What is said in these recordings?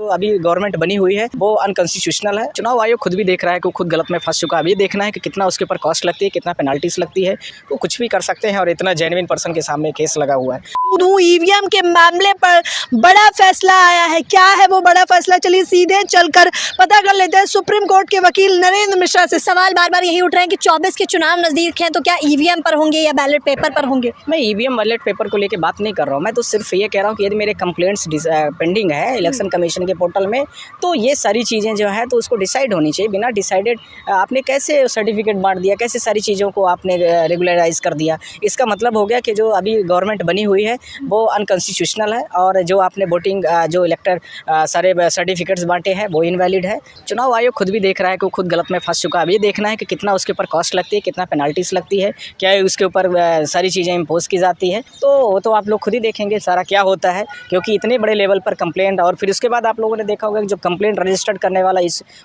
अभी गवर्नमेंट बनी हुई है वो अनकॉन्स्टिट्यूशनल है। चुनाव आयोग खुद भी देख रहा है कि खुद गलत में फंस चुका है। अभी देखना है कि कितना उसके ऊपर कॉस्ट लगती है, कितना पेनाल्टीज लगती है। वो कुछ भी कर सकते हैं और इतना जेन्युइन पर्सन के सामने केस लगा हुआ है। ईवीएम के मामले पर बड़ा फैसला आया है। क्या है वो बड़ा फैसला, चलिए सीधे चलकर पता कर लेते हैं सुप्रीम कोर्ट के वकील नरेंद्र मिश्रा से। सवाल बार बार यही उठ रहे हैं कि 24 के चुनाव नजदीक हैं, तो क्या ईवीएम पर होंगे या बैलेट पेपर पर होंगे? मैं ईवीएम बैलेट पेपर को लेकर बात नहीं कर रहा हूँ। मैं तो सिर्फ ये कह रहा हूँ कि यदि मेरे कंप्लेंट्स पेंडिंग है इलेक्शन कमीशन के पोर्टल में, तो ये सारी चीज़ें जो है तो उसको डिसाइड होनी चाहिए। बिना डिसाइडेड आपने कैसे सर्टिफिकेट बांट दिया, कैसे सारी चीज़ों को आपने रेगुलराइज कर दिया? इसका मतलब हो गया कि जो अभी गवर्नमेंट बनी हुई है वो अनकॉन्स्टिट्यूशनल है और जो आपने वोटिंग जो इलेक्टर सारे सर्टिफिकेट्स बांटे हैं वो इनवैलिड है। चुनाव आयोग खुद भी देख रहा है कि खुद गलत में फंस चुका है। अभी देखना है कि कितना उसके ऊपर कॉस्ट लगती है, कितना पेनाल्टीज लगती है, क्या उसके ऊपर सारी चीज़ें इम्पोज की जाती है। तो वो तो आप लोग खुद ही देखेंगे सारा क्या होता है, क्योंकि इतने बड़े लेवल पर कंप्लेंट। और फिर उसके बाद आप लोगों ने देखा होगा कि जो कंप्लेंट रजिस्टर्ड करने वाला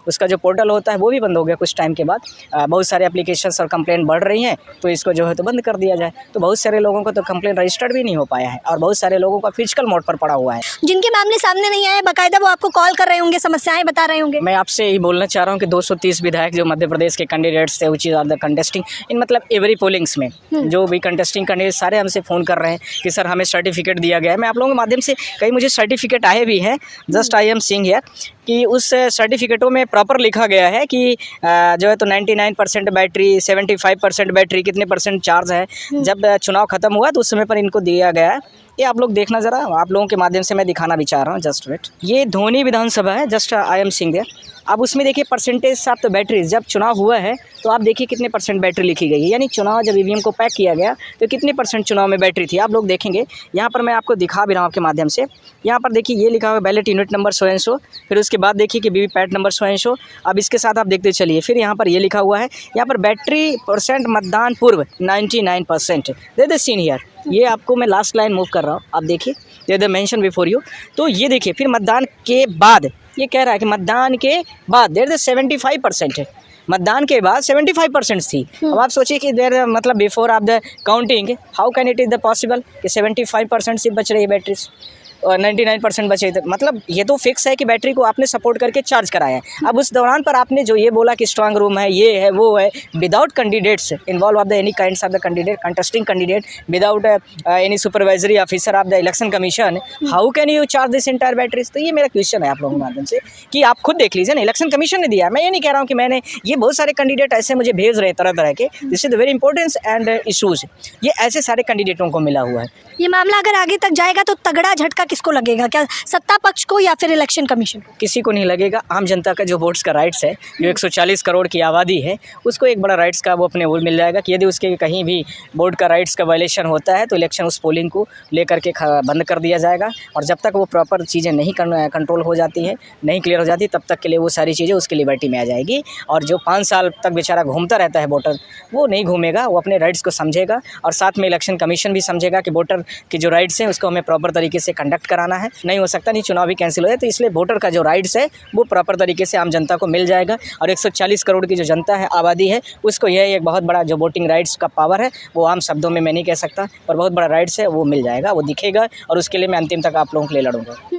उसका जो पोर्टल होता है वो भी बंद हो गया कुछ टाइम के बाद। बहुत सारे एप्लीकेशंस और कंप्लेंट बढ़ रही हैं, तो इसको जो है तो बंद कर दिया जाए। तो बहुत सारे लोगों को तो कंप्लेंट रजिस्टर्ड भी नहीं हो पाया है और बहुत सारे लोगों का फिजिकल मोड पर पड़ा हुआ है। जिनके मामले सामने नहीं आए बाकायदा वो आपको कॉल कर रहे होंगे, समस्याएं बता रहे होंगे। मैं आपसे यही बोलना चाह रहा हूँ कि 230 विधायक जो मध्य प्रदेश के कैंडिडेट्स थे विच आर द कंटेस्टिंग इन मतलब एवरी पोलिंग्स में जो भी कंटेस्टिंग कैंडिडेट सारे हमसे फ़ोन कर रहे हैं कि सर हमें सर्टिफिकेट दिया गया है। मैं आप लोगों के माध्यम से कई मुझे सर्टिफिकेट आए भी हैं, just I am seeing here कि उस सर्टिफिकेटों में प्रॉपर लिखा गया है कि जो है तो 99% बैटरी, 75% बैटरी, कितने परसेंट चार्ज है। जब चुनाव खत्म हुआ तो उस समय पर इनको दिया गया है। ये आप लोग देखना ज़रा, आप लोगों के माध्यम से मैं दिखाना भी चाह रहा हूँ। जस्ट वेट, ये धोनी विधानसभा है, just I am seeing there. अब उसमें देखिए परसेंटेज साथ तो बैटरी, जब चुनाव हुआ है तो आप देखिए कितने परसेंट बैटरी लिखी गई है, यानी चुनाव जब ईवीएम को पैक किया गया तो कितने परसेंट चुनाव में बैटरी थी। आप लोग देखेंगे यहाँ पर मैं आपको दिखा भी रहा हूँ आपके माध्यम से। यहाँ पर देखिए ये लिखा हुआ है ballot unit number so and so, फिर उसके बाद देखिए कि VVPAT number so and so. अब इसके साथ आप देखते चलिए, फिर यहाँ पर ये लिखा हुआ है, यहाँ पर बैटरी परसेंट मतदान पूर्व 99%। दे द सीन हियर, ये आपको मैं लास्ट लाइन मूव कर रहा हूँ, आप देखिए दे द मेंशन बिफोर यू। तो ये देखिए फिर मतदान के बाद ये कह रहा है कि मतदान के बाद देर द 75% है, मतदान के बाद 75% थी। अब आप सोचिए कि देर मतलब before of the counting how can it is the possible कि 75% सिर्फ बच रही है बैटरी और 99% बचे। मतलब ये तो फिक्स है कि बैटरी को आपने सपोर्ट करके चार्ज कराया है। अब उस दौरान पर आपने जो ये बोला कि स्ट्रांग रूम है, ये है, वो है, without candidates involve of the any kinds of the candidate contesting candidate, without any supervisory officer of the election commission, how can you charge this entire batteries? तो ये मेरा क्वेश्चन है आप लोगों के माध्यम से कि आप खुद देख लीजिए ना, इलेक्शन कमीशन ने दिया है। मैं ये नहीं कह रहा हूँ कि मैंने, ये बहुत सारे कैंडिडेट ऐसे मुझे भेज रहे हैं तरह तरह के। This is the very important and issues, ये ऐसे सारे कैंडिडेटों को मिला हुआ है। ये मामला अगर आगे तक जाएगा तो तगड़ा झटका किसको लगेगा, क्या सत्ता पक्ष को या फिर इलेक्शन कमीशन को? किसी को नहीं लगेगा। आम जनता का जो वोट्स का राइट्स है, जो 140 करोड़ की आबादी है, उसको एक बड़ा राइट्स का वो अपने वो मिल जाएगा कि यदि उसके कहीं भी वोट का राइट्स का वायलेशन होता है तो इलेक्शन उस पोलिंग को लेकर के बंद कर दिया जाएगा। और जब तक वो प्रॉपर चीज़ें नहीं कंट्रोल हो जाती है, नहीं क्लियर हो जाती, तब तक के लिए वो सारी चीज़ें उसकी लिबर्टी में आ जाएगी। और जो 5 साल तक बेचारा घूमता रहता है वोटर, वो नहीं घूमेगा, वो अपने राइट्स को समझेगा और साथ में इलेक्शन कमीशन भी समझेगा कि वोटर की जो राइट्स हैं उसको हमें प्रॉपर तरीके से कंडक्ट कराना है। नहीं हो सकता नहीं चुनाव भी कैंसिल हो जाए। तो इसलिए वोटर का जो राइट्स है वो प्रॉपर तरीके से आम जनता को मिल जाएगा। और 140 करोड़ की जो जनता है, आबादी है, उसको यह एक बहुत बड़ा जो वोटिंग राइट्स का पावर है, वो आम शब्दों में मैं नहीं कह सकता, पर बहुत बड़ा राइट्स है, वो मिल जाएगा, वो दिखेगा। और उसके लिए मैं अंतिम तक आप लोगों के लिए लड़ूंगा।